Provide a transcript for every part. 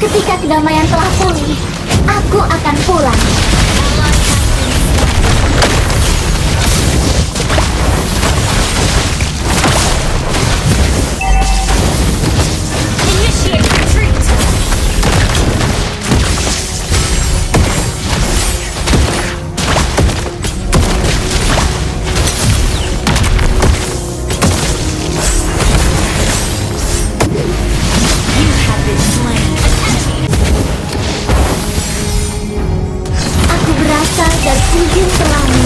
Ketika kedamaian telah pulih, aku akan pulang. Initiate retreat. You have been slain. Aku berasal dari ujung pelangi.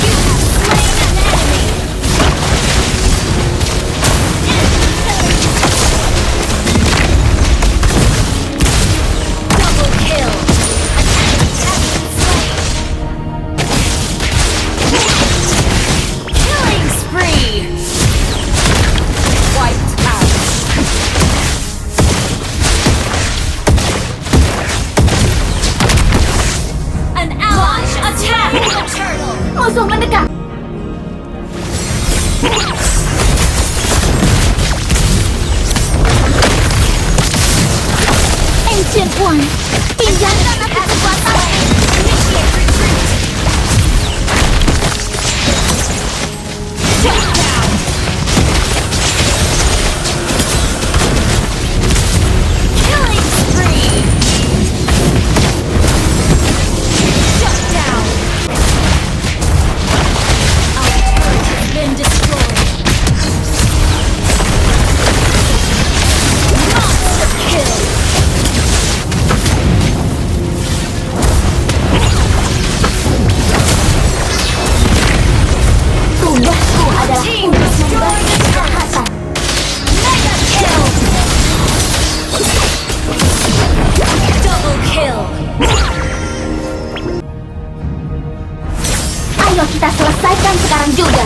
You have slain an enemy. Double kill. An enemy has been slain. Killing spree. Wiped out. An ally attack the turtle. Musuh mendekat. Ancient One, pinjamkan aku kekuatan. Initiate retreat. Shut down. Killing spree. Shut down. Our turret has been destroyed. Monster kill. Tugasku adalah Team untuk destroy memberi the turret. kejahatan. Mega kill. Double kill. Ayo kita selesaikan sekarang juga.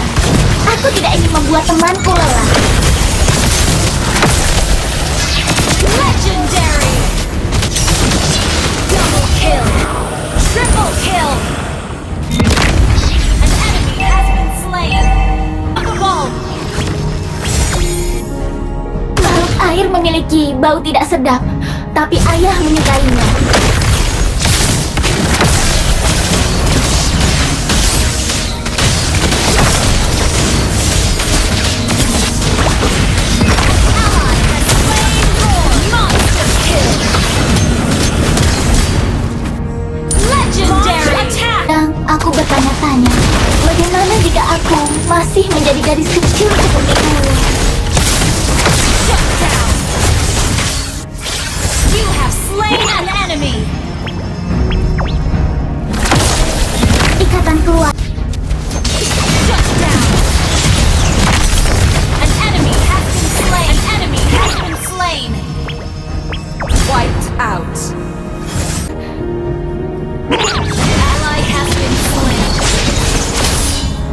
Aku tidak ingin membuat temanku lelah. Legendary. Double kill. Triple kill. An enemy has been slain. Bomb. Laut air memiliki bau tidak sedap, tapi ayah menyukainya. Ally has slain Roar. Monster kill. Legendary attack. Dan aku bertanya-tanya, bagaimana jika aku masih menjadi gadis kecil seperti dulu? Shut down. You have slain an enemy. Ikatan keluarga. Shut down. An enemy has been slain. An enemy has been slain. Wiped out. Ally has been slain.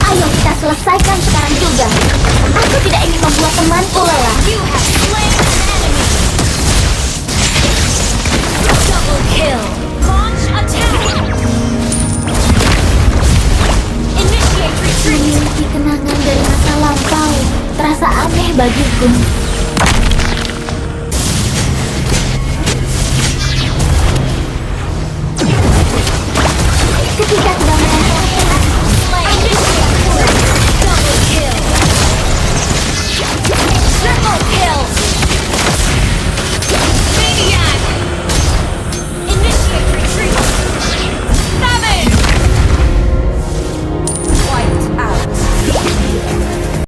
Ayo kita selesaikan sekarang juga. Aku tidak ingin membuat temanku lelah. You have slain an enemy. Double kill. Launch attack. Initiate retreat. Memiliki kenangan dari masa lampau terasa aneh bagiku.